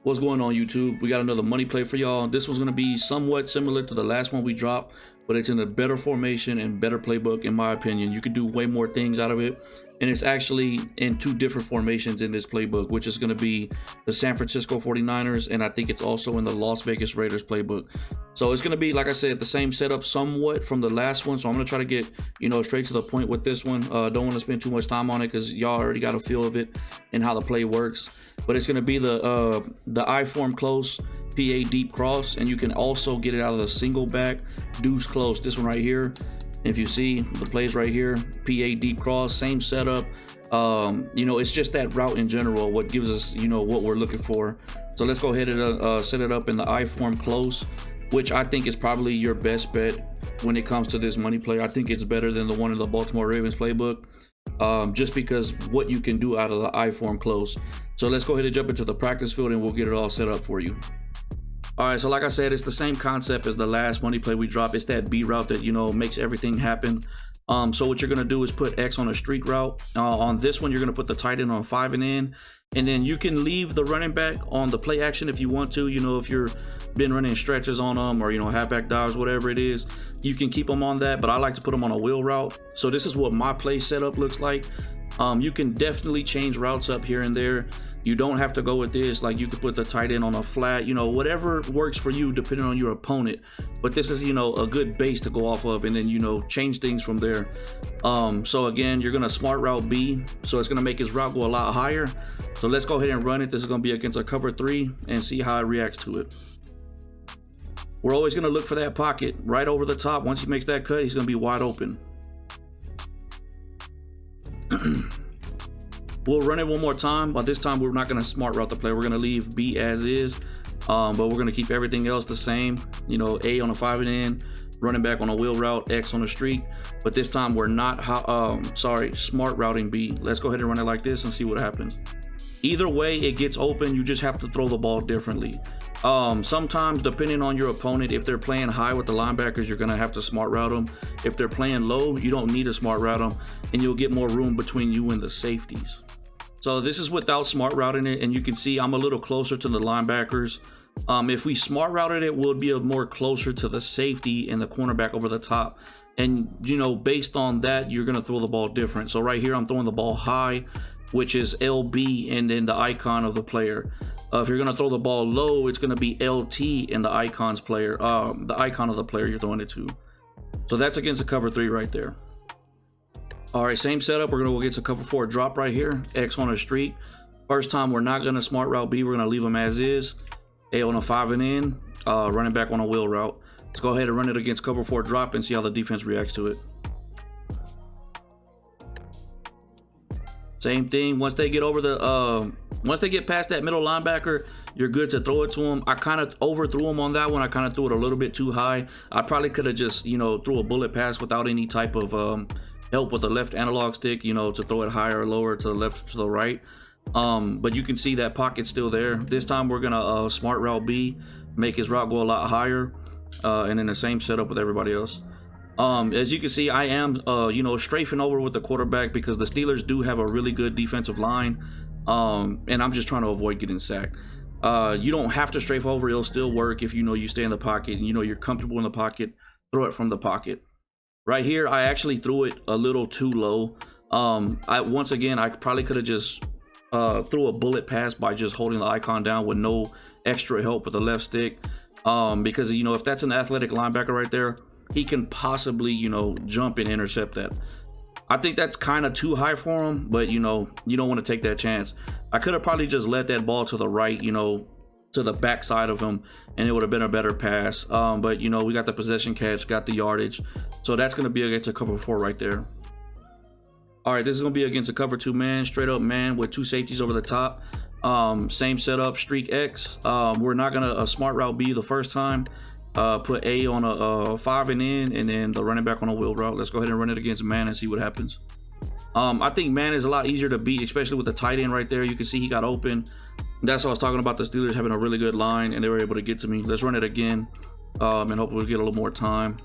What's going on, YouTube? We got another money play for y'all. This one's going to be somewhat similar to the last one we dropped, but it's in a better formation and better playbook, in my opinion. You could do way more things out of it, and it's actually in two different formations in this playbook, which is going to be the San Francisco 49ers, and I think it's also in the Las Vegas Raiders playbook. So it's going to be, like I said, the same setup somewhat from the last one. So I'm going to try to get, straight to the point with this one. Don't want to spend too much time on it because y'all already got a feel of it and how the play works. But it's going to be the I form close, PA deep cross, and you can also get it out of the single back deuce close. This one right here, if you see the plays right here, PA deep cross, same setup. It's just that route in general what gives us what we're looking for. So let's go ahead and set it up in the I form close, which I think is probably your best bet when it comes to this money play. I think it's better than the one in the Baltimore Ravens playbook, just because what you can do out of the I form close. So let's go ahead and jump into the practice field and we'll get it all set up for you. All right, so like I said, it's the same concept as the last money play we dropped. It's that B route that makes everything happen. So what you're gonna do is put X on a streak route. On this one, you're gonna put the tight end on 5 and in, and then you can leave the running back on the play action if you want to. If you're been running stretches on them or halfback dives, whatever it is, you can keep them on that. But I like to put them on a wheel route. So this is what my play setup looks like. You can definitely change routes up here and there. You don't have to go with this. Like, you could put the tight end on a flat, whatever works for you depending on your opponent. But this is, a good base to go off of, and then, change things from there. So again, you're gonna smart route B. So it's gonna make his route go a lot higher. So let's go ahead and run it. This is gonna be against a cover 3 and see how it reacts to it. We're always gonna look for that pocket right over the top. Once he makes that cut, he's gonna be wide open. We'll run it one more time, but this time we're not going to smart route the play. We're going to leave B as is, but we're going to keep everything else the same. A on a 5 and in, running back on a wheel route, X on a streak. But this time we're not smart routing B. Let's go ahead and run it like this and see what happens. Either way, it gets open. You just have to throw the ball differently. Sometimes, depending on your opponent, if they're playing high with the linebackers, you're going to have to smart route them. If they're playing low, you don't need to smart route them, and you'll get more room between you and the safeties. So this is without smart routing it, and you can see I'm a little closer to the linebackers. If we smart routed it, we'll be more closer to the safety and the cornerback over the top. And, based on that, you're going to throw the ball different. So right here, I'm throwing the ball high, which is LB and then the icon of the player. If you're going to throw the ball low, it's going to be LT and the icon of the player you're throwing it to. So that's against a cover 3 right there. All right, same setup. We're going to go against a cover 4 drop right here. X on a streak. First time, we're not going to smart route B. We're going to leave them as is. A on a 5 and in. Running back on a wheel route. Let's go ahead and run it against cover 4 drop and see how the defense reacts to it. Same thing. Once they get past that middle linebacker, you're good to throw it to them. I kind of overthrew him on that one. I kind of threw it a little bit too high. I probably could have just, threw a bullet pass without any type of help with the left analog stick, to throw it higher or lower to the left, to the right. But you can see that pocket's still there. This time we're gonna smart route B, make his route go a lot higher, and then the same setup with everybody else. As you can see, I am strafing over with the quarterback because the Steelers do have a really good defensive line, and I'm just trying to avoid getting sacked. You don't have to strafe over. It'll still work if you stay in the pocket and you're comfortable in the pocket. Throw it from the pocket. Right here, I actually threw it a little too low. Once again, I probably could have just threw a bullet pass by just holding the icon down with no extra help with the left stick, because if that's an athletic linebacker right there, he can possibly jump and intercept that. I think that's kind of too high for him, but you don't want to take that chance. I could have probably just led that ball to the right, to the back side of him, and it would have been a better pass. But we got the possession catch, got the yardage, so that's going to be against a cover 4 right there. All right, this is going to be against a cover 2 man, straight up man with 2 safeties over the top. Same setup, streak X. We're not going to smart route B the first time. Put A on a 5 and in, and then the running back on a wheel route. Let's go ahead and run it against man and see what happens. I think man is a lot easier to beat, especially with the tight end right there. You can see he got open. That's what I was talking about, the Steelers having a really good line, and they were able to get to me. Let's run it again, and hopefully we'll get a little more time.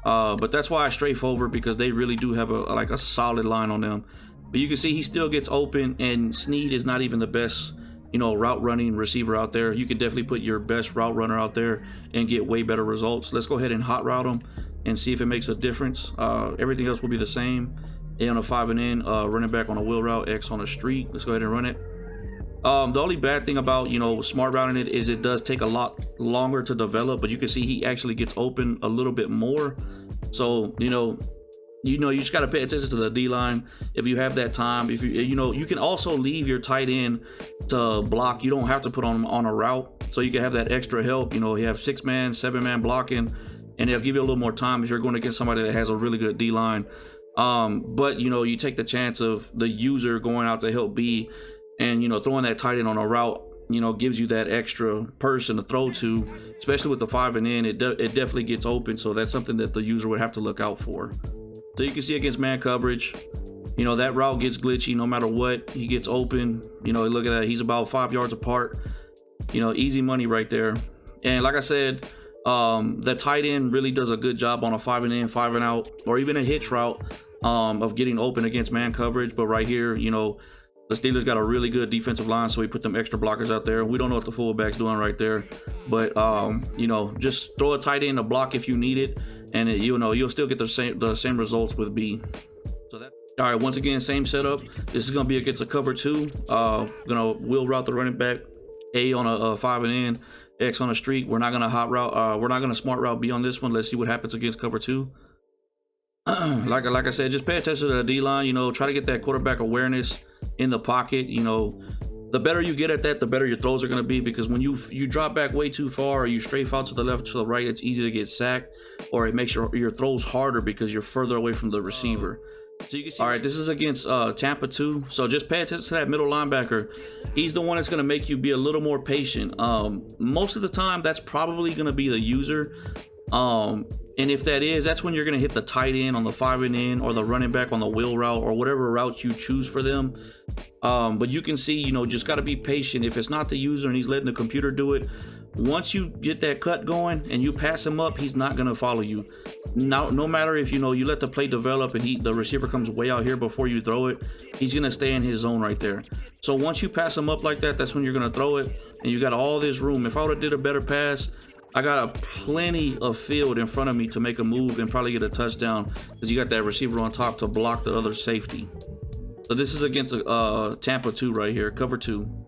But that's why I strafe over, because they really do have a solid line on them. But you can see he still gets open, and Snead is not even the best route running receiver out there. You could definitely put your best route runner out there and get way better results. Let's go ahead and hot route them and see if it makes a difference. Everything else will be the same. A on a 5 and in, running back on a wheel route, X on a streak. Let's go ahead and run it. The only bad thing about smart routing it is it does take a lot longer to develop, but you can see he actually gets open a little bit more. So you just got to pay attention to the D line if you have that time. If you can also leave your tight end to block. You don't have to put on a route, so you can have that extra help. You have 6-man, 7-man blocking, and they'll give you a little more time if you're going against somebody that has a really good D line. But you take the chance of the user going out to help B, and throwing that tight end on a route gives you that extra person to throw to, especially with the 5 and in. It definitely gets open, so that's something that the user would have to look out for. So you can see against man coverage, that route gets glitchy no matter what. He gets open. Look at that. He's about 5 yards apart. Easy money right there. And like I said, the tight end really does a good job on a 5 and in, 5 and out, or even a hitch route of getting open against man coverage. But right here, the Steelers got a really good defensive line, so we put them extra blockers out there. We don't know what the fullback's doing right there, but just throw a tight end to block if you need it, and you'll still get the same results with B. So that. All right, once again, same setup. This is gonna be against a cover 2. Gonna wheel route the running back, A on a 5 and in, X on a streak. We're not gonna hot route. We're not gonna smart route B on this one. Let's see what happens against cover 2. Like I said, just pay attention to the D line. Try to get that quarterback awareness in the pocket. The better you get at that, the better your throws are going to be, because when you drop back way too far, or you strafe out to the left, to the right, it's easy to get sacked, or it makes your throws harder because you're further away from the receiver. So you can see, all right, this is against Tampa 2, so just pay attention to that middle linebacker. He's the one that's going to make you be a little more patient. Most of the time, that's probably going to be the user. And if that is, that's when you're going to hit the tight end on the 5 and in, or the running back on the wheel route, or whatever route you choose for them. But you can see, just got to be patient. If it's not the user and he's letting the computer do it, once you get that cut going and you pass him up, he's not going to follow you. No matter if you let the play develop and the receiver comes way out here before you throw it, he's going to stay in his zone right there. So once you pass him up like that, that's when you're going to throw it, and you got all this room. If I would have did a better pass, I got plenty of field in front of me to make a move and probably get a touchdown, because you got that receiver on top to block the other safety. So this is against Tampa 2 right here, cover 2.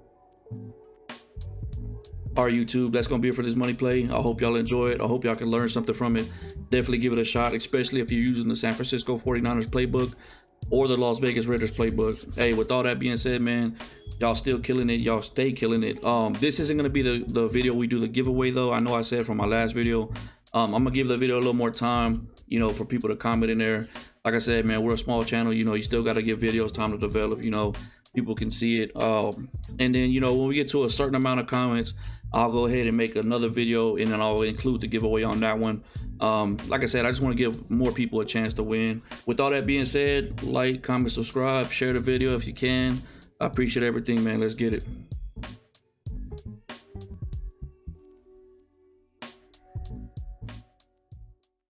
All right, YouTube, that's going to be it for this money play. I hope y'all enjoy it. I hope y'all can learn something from it. Definitely give it a shot, especially if you're using the San Francisco 49ers playbook or the Las Vegas Raiders playbook. Hey, with all that being said, man, y'all still killing it. Y'all stay killing it. This isn't going to be the video we do the giveaway, though. I know I said from my last video. I'm going to give the video a little more time, for people to comment in there. Like I said, man, we're a small channel. You still got to give videos time to develop. People can see it. And then, when we get to a certain amount of comments, I'll go ahead and make another video, and then I'll include the giveaway on that one. Like I said, I just want to give more people a chance to win. With all that being said, like, comment, subscribe, share the video if you can. I appreciate everything, man. Let's get it.